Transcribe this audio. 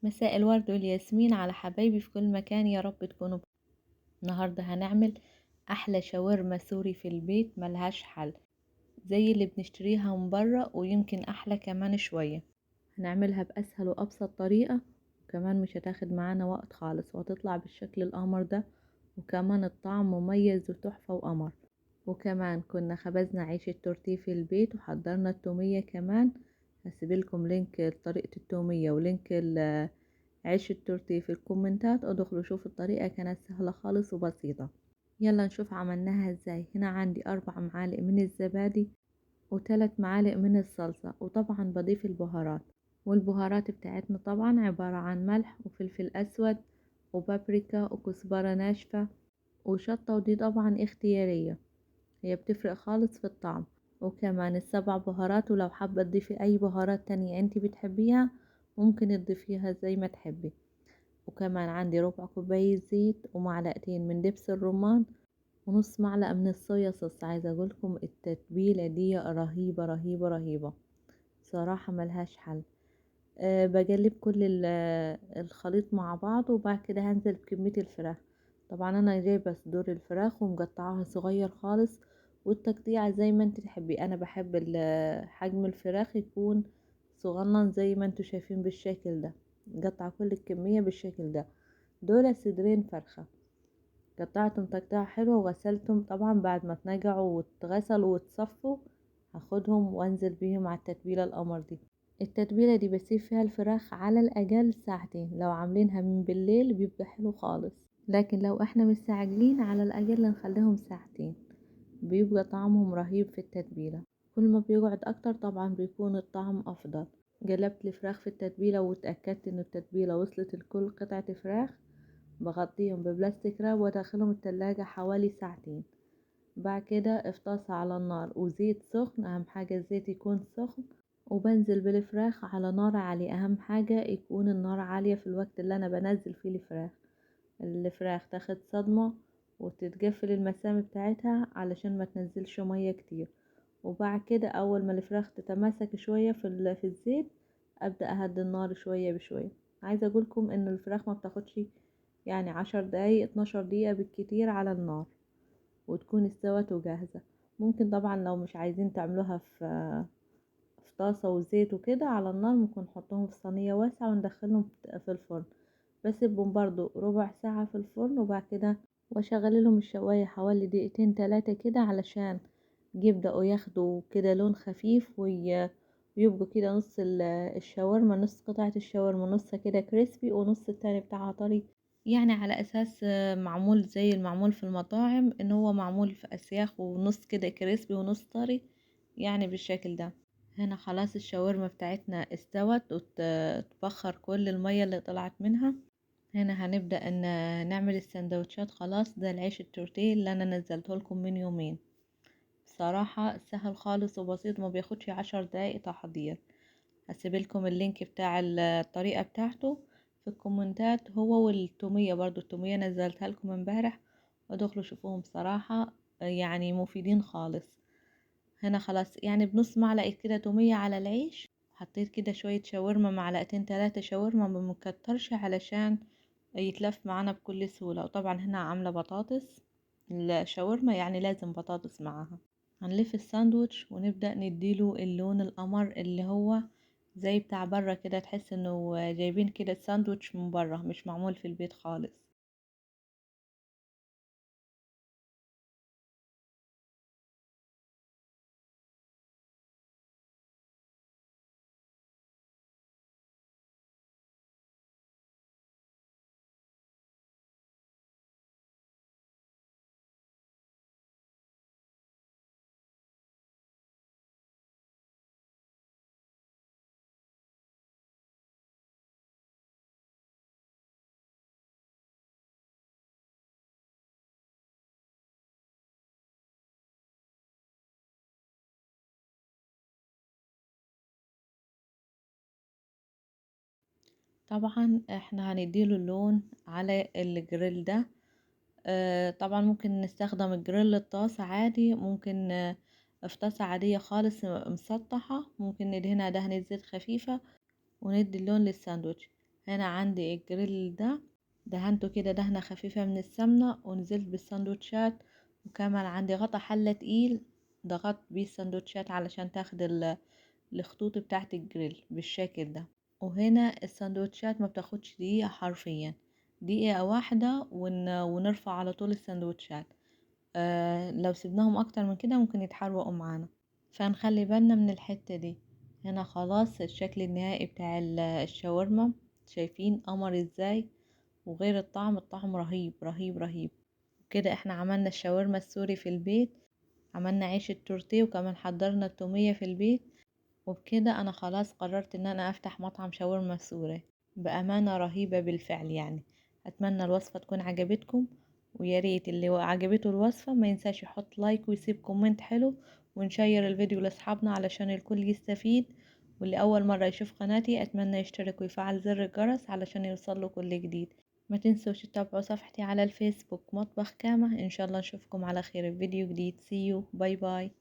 مساء الورد والياسمين على حبايبي في كل مكان، يا رب تكونوا النهاردة هنعمل أحلى شاورما سوري في البيت ملهاش حل، زي اللي بنشتريها من بره ويمكن أحلى كمان شوية. هنعملها بأسهل وأبسط طريقة، وكمان مش هتاخد معانا وقت خالص، وهتطلع بالشكل القمر ده، وكمان الطعم مميز وتحفة وقمر. وكمان كنا خبزنا عيش التورتيه في البيت وحضرنا التومية كمان. هسيبلكم لينك طريقة التومية ولينك عيش التورتيه في الكومنتات، ادخلوا شوفوا الطريقة، كانت سهلة خالص وبسيطة. يلا نشوف عملناها ازاي. هنا عندي 4 معالق من الزبادي و3 معالق من الصلصة، وطبعا بضيف البهارات. والبهارات بتاعتنا طبعا عبارة عن ملح وفلفل اسود وبابريكا وكزبرة ناشفة وشطة، ودي طبعا اختيارية، هي بتفرق خالص في الطعم. وكمان ال7 بهارات، ولو حابة تضيفي اي بهارات تانية انتي بتحبيها ممكن تضيفيها زي ما تحبي. وكمان عندي ربع كوباية زيت ومعلقتين من دبس الرمان ونص معلقة من الصويا صوص. عايزة اقولكم التتبيلة دي رهيبة رهيبة رهيبة صراحة، ملهاش حل. بقلب كل الخليط مع بعض، وبعد كده هنزل بكمية الفراخ. طبعا انا جايبة صدور الفراخ ومقطعاها صغير خالص، والتقطيع زي ما انت تحبي. انا بحب حجم الفراخ يكون صغنن زي ما انتوا شايفين بالشكل ده. قطع كل الكمية بالشكل ده. دول صدرين فرخة قطعتهم تقطيع حلوة وغسلتهم طبعا بعد ما اتنقعوا واتغسلوا واتصفوا. هاخدهم وانزل بيهم على التتبيلة القمر دي. التتبيلة دي بسيب فيها الفراخ على الأقل ساعتين، لو عاملينها من بالليل بيبقى حلو خالص، لكن لو احنا مستعجلين على الأقل نخليهم ساعتين، بيبقى طعمهم رهيب في التتبيلة. كل ما بيقعد أكتر طبعا بيكون الطعم أفضل. قلبت الفراخ في التتبيلة واتأكدت ان التتبيلة وصلت لكل قطعة فراخ، بغطيهم ببلاستيك راب وادخلهم التلاجة حوالي ساعتين. بعد كده في طاسة على النار وزيت سخن، اهم حاجة الزيت يكون سخن، وبنزل بالفراخ على نار عالية. اهم حاجة يكون النار عالية في الوقت اللي انا بنزل فيه الفراخ تاخد صدمة وتتقفل المسام بتاعتها علشان ما تنزلش مية كتير. وبعد كده اول ما الفراخ تتماسك شوية في الزيت، ابدأ اهدي النار شوية بشوية. عايزة اقولكم ان الفراخ ما بتاخدش يعني 10 دقايق 12 دقيقة بالكتير على النار وتكون استوت وجاهزة. ممكن طبعا لو مش عايزين تعملوها في طاسة وزيت وكده على النار، ممكن نحطهم في صينية واسعة وندخلهم في الفرن، بسيبهم برضو ربع ساعة في الفرن، وبعد كده واشغل لهم الشواية حوالي دقيقتين 3 كده علشان يبدأوا ياخدوا كده لون خفيف ويبقوا كده نص الشاورما، نص قطعة الشاورما نص كده كريسبي ونص التاني بتاعها طري، يعني على اساس معمول زي المعمول في المطاعم، ان هو معمول في اسياخ ونص كده كريسبي ونص طري، يعني بالشكل ده. هنا خلاص الشاورما بتاعتنا استوت وتبخر كل المية اللي طلعت منها. هنا هنبدأ ان نعمل السندوتشات. خلاص ده العيش التورتيه اللي انا نزلته لكم من يومين، صراحة سهل خالص وبسيط، ما بياخدش 10 دقايق تحضير. هسيبلكم اللينك بتاع الطريقة بتاعته في الكومنتات، هو والتومية برضو، التومية نزلتها لكم امبارح ودخلوا شوفوهم صراحة، يعني مفيدين خالص. هنا خلاص يعني بنص معلقة كده تومية على العيش، حطيت كده شوية شاورما، معلقتين 3 شاورما، ما مكترش علشان يتلف معانا بكل سهولة. وطبعا هنا عاملة بطاطس الشاورما، يعني لازم بطاطس معاها. هنلف الساندوتش ونبدأ نديله اللون القمر اللي هو زي بتاع برا كده، تحس انه جايبين كده الساندوتش من برا مش معمول في البيت خالص. طبعا احنا هنديله اللون على الجريل ده. طبعا ممكن نستخدم الجريل الطاسة عادي، ممكن في طاسة عادية خالص مسطحة، ممكن ندهنها دهنة زيت خفيفة وندي اللون للساندوتش. هنا عندي الجريل ده دهنته كده دهنة خفيفة من السمنة، ونزلت بالسندوتشات. وكمان عندي غطا حلة تقيل ضغطت بيه السندوتشات علشان تاخد الخطوط بتاعت الجريل بالشكل ده. وهنا السندوتشات ما بتاخدش دقيقة حرفيا، دقيقة واحدة ونرفع على طول السندوتشات. لو سيبناهم اكتر من كده ممكن يتحرقوا معانا، فنخلي بالنا من الحتة دي. هنا خلاص الشكل النهائي بتاع الشاورما، شايفين قمر ازاي؟ وغير الطعم رهيب رهيب رهيب. كده احنا عملنا الشاورما السوري في البيت، عملنا عيش التورتيه، وكمان حضرنا التومية في البيت. وبكده انا خلاص قررت ان انا افتح مطعم شاورما سوري، بأمانة رهيبة بالفعل يعني. اتمنى الوصفة تكون عجبتكم، ويا ريت اللي عجبته الوصفة ما ينساش يحط لايك ويسيب كومنت حلو، ونشير الفيديو لاصحابنا علشان الكل يستفيد. واللي اول مرة يشوف قناتي اتمنى يشترك ويفعل زر الجرس علشان يوصله كل جديد. ما تنسوش تتابعوا صفحتي على الفيسبوك مطبخ كامة. ان شاء الله نشوفكم على خير في فيديو جديد. See you. باي باي.